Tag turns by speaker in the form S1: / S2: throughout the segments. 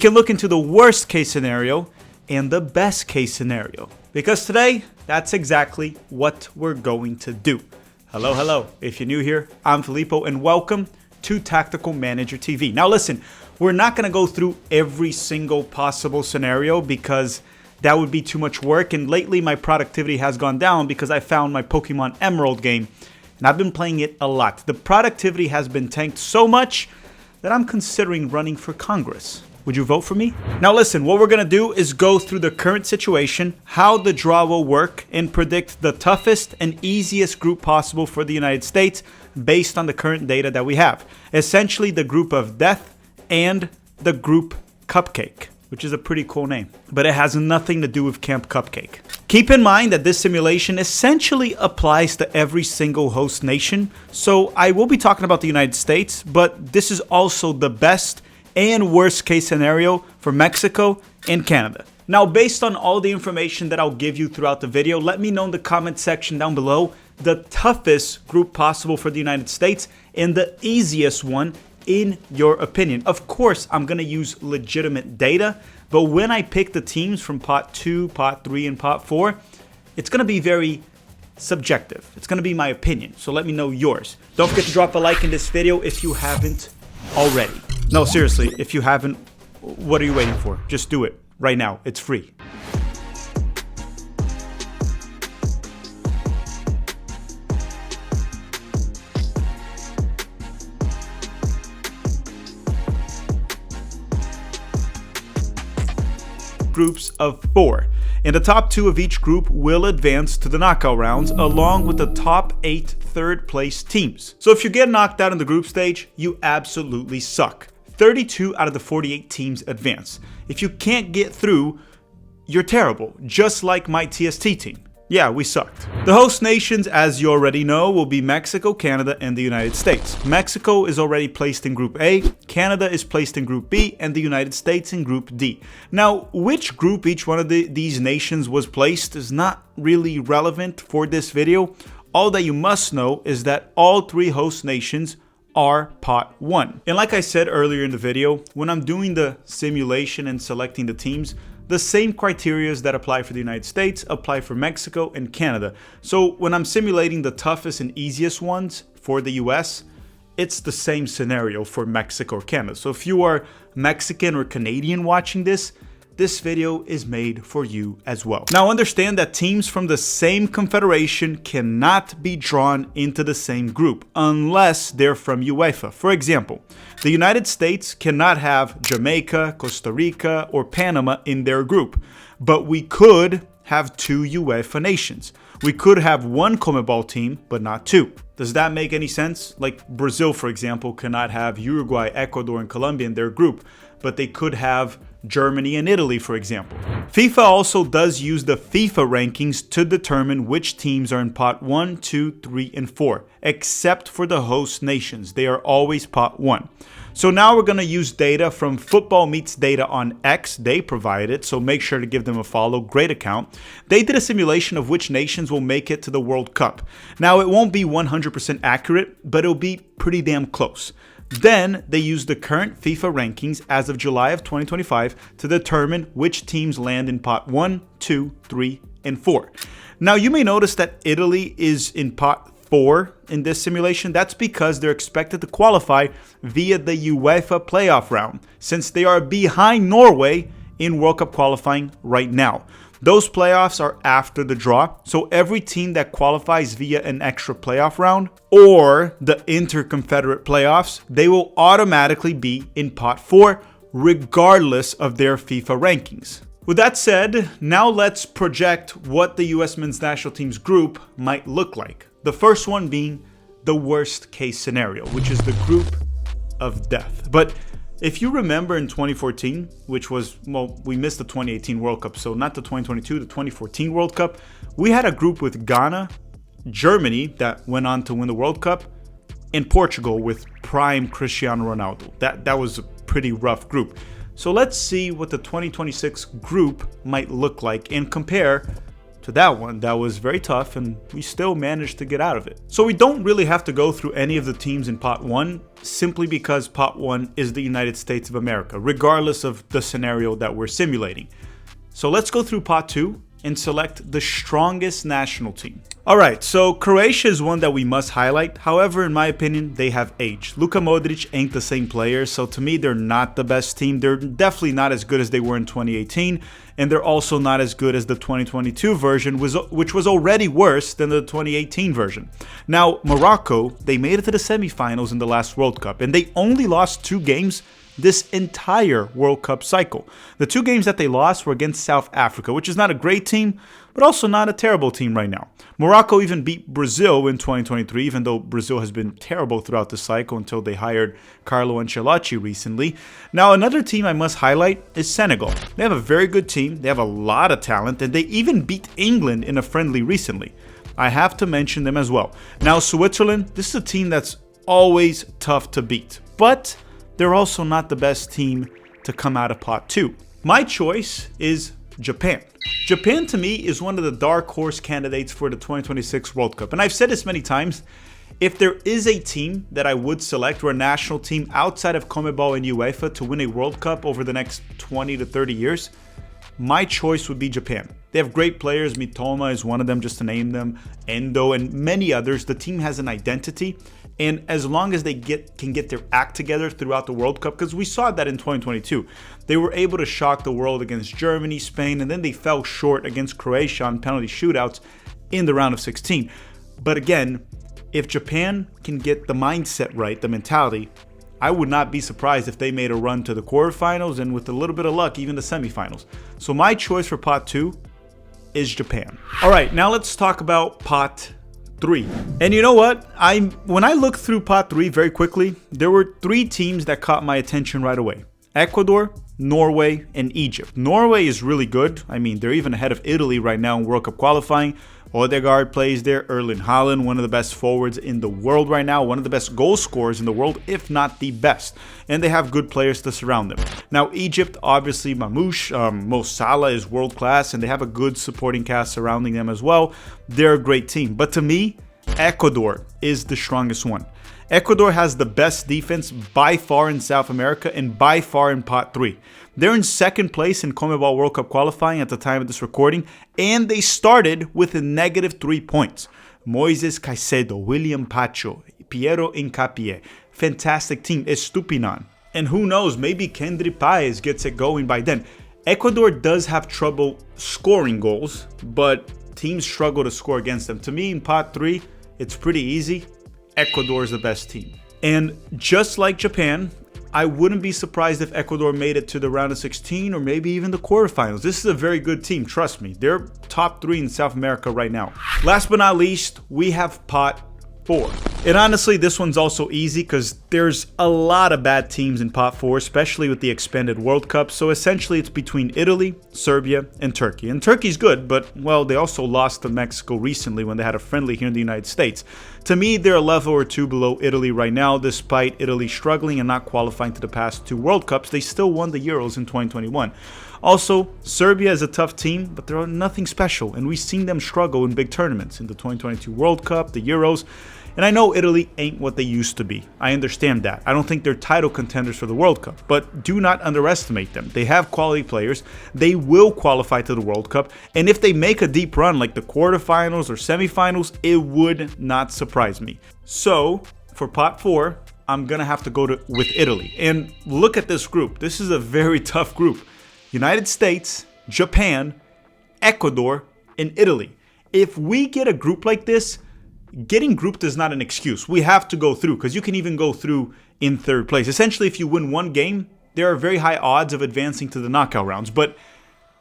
S1: We can look into the worst case scenario and the best case scenario. Because today, that's exactly what we're going to do. Hello. If you're new here, I'm Filippo and welcome to Tactical Manager TV. Now listen, we're not going to go through every single possible scenario because that would be too much work. And lately my productivity has gone down because I found my Pokemon Emerald game and I've been playing it a lot. The productivity has been tanked so much that I'm considering running for Congress. Would you vote for me? Now listen, what we're going to do is go through the current situation, how the draw will work, and predict the toughest and easiest group possible for the United States based on the current data that we have. Essentially the group of death and the group Cupcake, which is a pretty cool name, but it has nothing to do with Camp Cupcake. Keep in mind that this simulation essentially applies to every single host nation, so I will be talking about the United States, but this is also the best and worst case scenario for Mexico and Canada. Now, based on all the information that I'll give you throughout the video, let me know in the comment section down below the toughest group possible for the United States and the easiest one in your opinion. Of course, I'm going to use legitimate data, but when I pick the teams from pot 2, pot 3, and pot 4, it's going to be very subjective. It's going to be my opinion, so let me know yours. Don't forget to drop a like in this video if you haven't already. No, seriously, if you haven't, what are you waiting for? Just do it right now. It's free. Groups of 4. And the top 2 of each group will advance to the knockout rounds along with the top 8 third place teams. So if you get knocked out in the group stage, you absolutely suck. 32 out of the 48 teams advance. If you can't get through, you're terrible, just like my TST team. Yeah, we sucked. The host nations, as you already know, will be Mexico, Canada, and the United States. Mexico is already placed in Group A, Canada is placed in Group B, and the United States in Group D. Now, which group each one of these nations was placed is not really relevant for this video. All that you must know is that all 3 host nations are pot 1. And like I said earlier in the video, when I'm doing the simulation and selecting the teams, the same criteria that apply for the United States apply for Mexico and Canada. So when I'm simulating the toughest and easiest ones for the US, it's the same scenario for Mexico or Canada. So if you are Mexican or Canadian watching this video is made for you as well. Now understand that teams from the same confederation cannot be drawn into the same group unless they're from UEFA. For example, the United States cannot have Jamaica, Costa Rica, or Panama in their group, but we could have 2 UEFA nations. We could have 1 CONMEBOL team, but not 2. Does that make any sense? Like Brazil, for example, cannot have Uruguay, Ecuador, and Colombia in their group, but they could have Germany and Italy, for example. FIFA also does use the FIFA rankings to determine which teams are in pot 1, 2, 3, and 4, except for the host nations. They are always pot 1. So now we're going to use data from Football Meets Data on X. They provided it, so make sure to give them a follow. Great account. They did a simulation of which nations will make it to the World Cup. Now, it won't be 100% accurate, but it'll be pretty damn close. Then they use the current FIFA rankings as of July of 2025 to determine which teams land in pot 1, 2, 3, and 4. Now you may notice that Italy is in pot 4 in this simulation. That's because they're expected to qualify via the UEFA playoff round, since they are behind Norway in World Cup qualifying right now. Those playoffs are after the draw, so every team that qualifies via an extra playoff round or the interconfederate playoffs, they will automatically be in pot 4 regardless of their FIFA rankings. With that said, now let's project what the US men's national team's group might look like. The first one being the worst case scenario, which is the group of death. But if you remember in 2014, which was, well, we missed the 2018 World Cup, so not the 2022, the 2014 World Cup, we had a group with Ghana, Germany, that went on to win the World Cup, and Portugal with prime Cristiano Ronaldo. That was a pretty rough group. So let's see what the 2026 group might look like and compare to that one that was very tough, and we still managed to get out of it. So we don't really have to go through any of the teams in pot 1, simply because pot 1 is the United States of America, regardless of the scenario that we're simulating. So let's go through pot 2 and select the strongest national team. Alright, so Croatia is one that we must highlight. However, in my opinion, they have aged. Luka Modric ain't the same player, so to me, they're not the best team. They're definitely not as good as they were in 2018, and they're also not as good as the 2022 version, which was already worse than the 2018 version. Now, Morocco, they made it to the semifinals in the last World Cup, and they only lost 2 games this entire World Cup cycle. The 2 games that they lost were against South Africa, which is not a great team, but also not a terrible team right now. Morocco even beat Brazil in 2023, even though Brazil has been terrible throughout the cycle until they hired Carlo Ancelotti recently. Now, another team I must highlight is Senegal. They have a very good team, they have a lot of talent, and they even beat England in a friendly recently. I have to mention them as well. Now, Switzerland, this is a team that's always tough to beat, but they're also not the best team to come out of pot 2. My choice is Japan. Japan, to me, is one of the dark horse candidates for the 2026 World Cup. And I've said this many times, if there is a team that I would select, or a national team outside of CONMEBOL and UEFA to win a World Cup over the next 20 to 30 years, my choice would be Japan. They have great players. Mitoma is one of them, just to name them. Endo and many others. The team has an identity. And as long as they can get their act together throughout the World Cup, because we saw that in 2022, they were able to shock the world against Germany, Spain, and then they fell short against Croatia on penalty shootouts in the round of 16. But again, if Japan can get the mindset right, the mentality, I would not be surprised if they made a run to the quarterfinals and with a little bit of luck, even the semifinals. So my choice for pot 2 is Japan. All right, now let's talk about pot 3. And you know what? When I looked through pot 3 very quickly, there were 3 teams that caught my attention right away. Ecuador, Norway, and Egypt. Norway is really good. I mean, they're even ahead of Italy right now in World Cup qualifying. Odegaard plays there. Erling Haaland, one of the best forwards in the world right now. One of the best goal scorers in the world, if not the best. And they have good players to surround them. Now, Egypt, obviously, Mamouche, Mo Salah is world class, and they have a good supporting cast surrounding them as well. They're a great team. But to me, Ecuador is the strongest one. Ecuador has the best defense by far in South America and by far in pot 3. They're in second place in CONMEBOL World Cup qualifying at the time of this recording, and they started with a -3 points. Moises Caicedo, William Pacho, Piero Hincapié, fantastic team, Estupinan. And who knows, maybe Kendry Páez gets it going by then. Ecuador does have trouble scoring goals, but teams struggle to score against them. To me, in pot 3, it's pretty easy. Ecuador is the best team. And just like Japan, I wouldn't be surprised if Ecuador made it to the round of 16 or maybe even the quarterfinals. This is a very good team, trust me. They're top 3 in South America right now. Last but not least, we have pot 4. And honestly, this one's also easy because there's a lot of bad teams in pot 4, especially with the expanded World Cup. So essentially, it's between Italy, Serbia, and Turkey. And Turkey's good, but, well, they also lost to Mexico recently when they had a friendly here in the United States. To me, they're a level or 2 below Italy right now. Despite Italy struggling and not qualifying to the past 2 World Cups, they still won the Euros in 2021. Also, Serbia is a tough team, but they're nothing special, and we've seen them struggle in big tournaments in the 2022 World Cup, the Euros. And I know Italy ain't what they used to be. I understand that. I don't think they're title contenders for the World Cup, but do not underestimate them. They have quality players. They will qualify to the World Cup. And if they make a deep run like the quarterfinals or semifinals, it would not surprise me. So for pot 4, I'm going to have to go with Italy. And look at this group. This is a very tough group. United States, Japan, Ecuador, and Italy. If we get a group like this, getting grouped is not an excuse. We have to go through, because you can even go through in 3rd place. Essentially, if you win one game, there are very high odds of advancing to the knockout rounds. But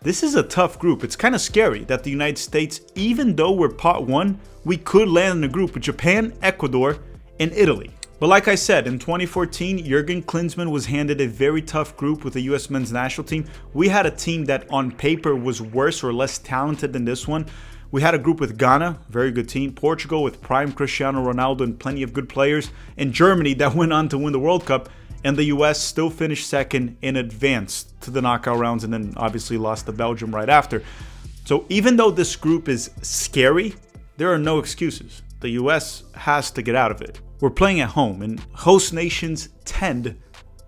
S1: this is a tough group. It's kind of scary that the United States, even though we're pot 1, we could land in a group with Japan, Ecuador, and Italy. But like I said, in 2014, Jurgen Klinsmann was handed a very tough group with the US men's national team. We had a team that on paper was worse or less talented than this one. We had a group with Ghana, very good team, Portugal with prime Cristiano Ronaldo and plenty of good players, and Germany that went on to win the World Cup, and the US still finished second and advanced to the knockout rounds, and then obviously lost to Belgium right after. So even though this group is scary, there are no excuses. The US has to get out of it. We're playing at home, and host nations tend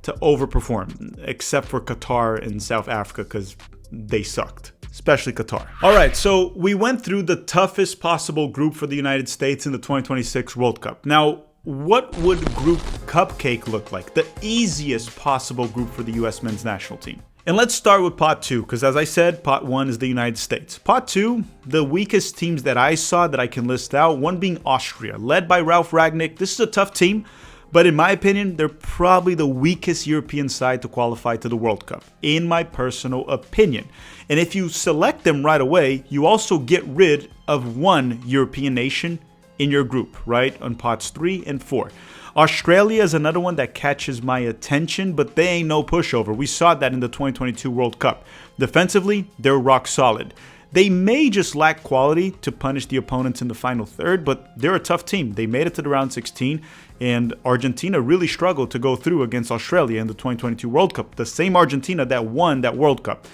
S1: to overperform, except for Qatar and South Africa because they sucked, especially Qatar. All right, so we went through the toughest possible group for the United States in the 2026 World Cup. Now, what would Group Cupcake look like? The easiest possible group for the US men's national team. And let's start with Pot 2, because as I said, Pot 1 is the United States. Pot 2, the weakest teams that I saw that I can list out, one being Austria, led by Ralf Rangnick. This is a tough team, but in my opinion, they're probably the weakest European side to qualify to the World Cup, in my personal opinion. And if you select them right away, you also get rid of one European nation in your group, right? On Pots 3 and 4. Australia is another one that catches my attention, but they ain't no pushover. We saw that in the 2022 World Cup. Defensively, they're rock solid. They may just lack quality to punish the opponents in the final third, but they're a tough team. They made it to the round 16, and Argentina really struggled to go through against Australia in the 2022 World Cup. The same Argentina that won that World Cup.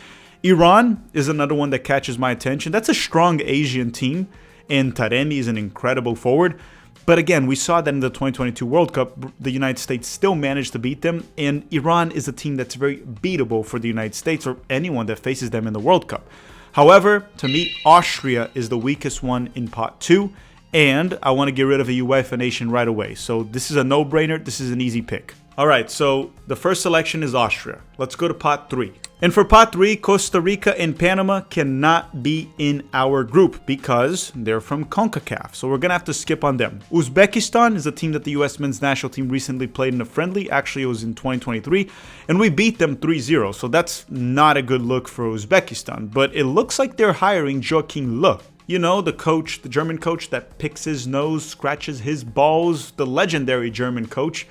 S1: Iran is another one that catches my attention. That's a strong Asian team, and Taremi is an incredible forward. But again, we saw that in the 2022 World Cup, the United States still managed to beat them, and Iran is a team that's very beatable for the United States or anyone that faces them in the World Cup. However, to me, Austria is the weakest one in Pot 2, and I want to get rid of a UEFA nation right away. So this is a no-brainer. This is an easy pick. All right, so the first selection is Austria. Let's go to Pot 3. And for Pot 3, Costa Rica and Panama cannot be in our group because they're from CONCACAF. So we're going to have to skip on them. Uzbekistan is a team that the US men's national team recently played in a friendly. Actually, it was in 2023. And we beat them 3-0. So that's not a good look for Uzbekistan. But it looks like they're hiring Joachim Löw. You know, the coach, the German coach that picks his nose, scratches his balls, the legendary German coach.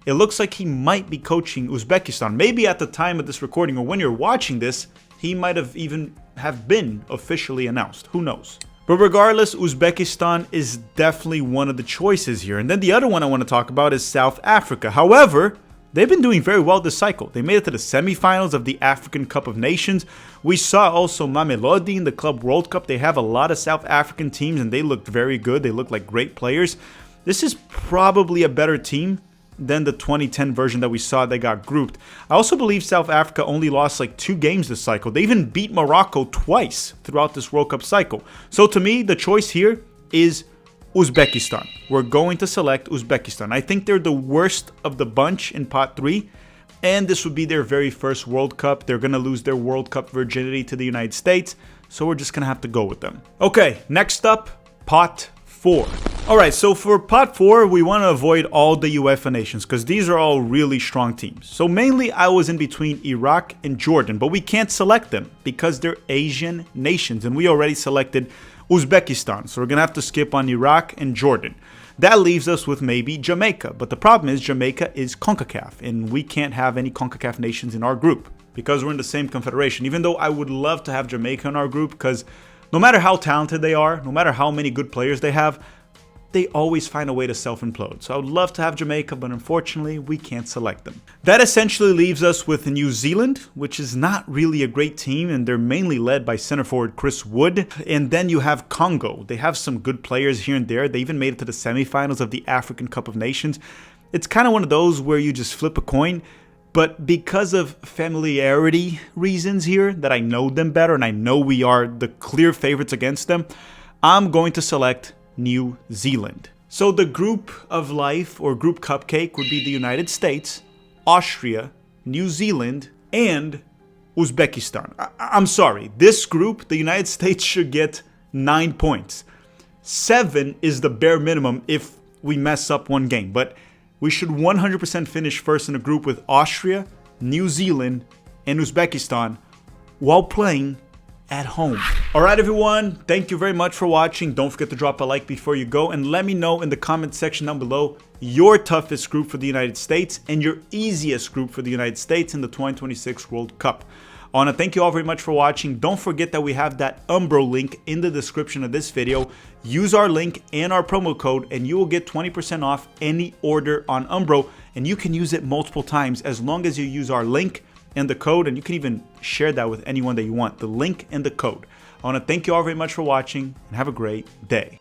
S1: It looks like he might be coaching Uzbekistan. Maybe at the time of this recording or when you're watching this, he might have even been officially announced. Who knows? But regardless, Uzbekistan is definitely one of the choices here. And then the other one I want to talk about is South Africa. However, they've been doing very well this cycle. They made it to the semifinals of the African Cup of Nations. We saw also Mamelodi in the Club World Cup. They have a lot of South African teams and they looked very good. They looked like great players. This is probably a better team than the 2010 version that we saw that got grouped. I also believe South Africa only lost like 2 games this cycle. They even beat Morocco twice throughout this World Cup cycle. So to me, the choice here is Uzbekistan. We're going to select Uzbekistan. I think they're the worst of the bunch in Pot 3, and this would be their very first World Cup. They're going to lose their World Cup virginity to the United States, so we're just going to have to go with them. Okay, next up, Pot 4. Alright, so for Pot 4, we want to avoid all the UEFA nations because these are all really strong teams. So mainly I was in between Iraq and Jordan, but we can't select them because they're Asian nations and we already selected Uzbekistan. So we're going to have to skip on Iraq and Jordan. That leaves us with maybe Jamaica, but the problem is Jamaica is CONCACAF and we can't have any CONCACAF nations in our group because we're in the same confederation. Even though I would love to have Jamaica in our group because no matter how talented they are, no matter how many good players they have, they always find a way to self-implode. So I would love to have Jamaica, but unfortunately, we can't select them. That essentially leaves us with New Zealand, which is not really a great team, and they're mainly led by center forward Chris Wood. And then you have Congo. They have some good players here and there. They even made it to the semifinals of the African Cup of Nations. It's kind of one of those where you just flip a coin. But because of familiarity reasons here, that I know them better and I know we are the clear favorites against them, I'm going to select New Zealand. So the group of life or group cupcake would be the United States, Austria, New Zealand, and Uzbekistan. I'm sorry, this group, the United States should get 9 points. 7 is the bare minimum if we mess up one game, but we should 100% finish first in a group with Austria, New Zealand, and Uzbekistan while playing at home. All right, everyone, thank you very much for watching. Don't forget to drop a like before you go and let me know in the comment section down below your toughest group for the United States and your easiest group for the United States in the 2026 World Cup. I want to thank you all very much for watching. Don't forget that we have that Umbro link in the description of this video. Use our link and our promo code and you will get 20% off any order on Umbro, and you can use it multiple times as long as you use our link and the code, and you can even share that with anyone that you want, the link and the code. I want to thank you all very much for watching and have a great day.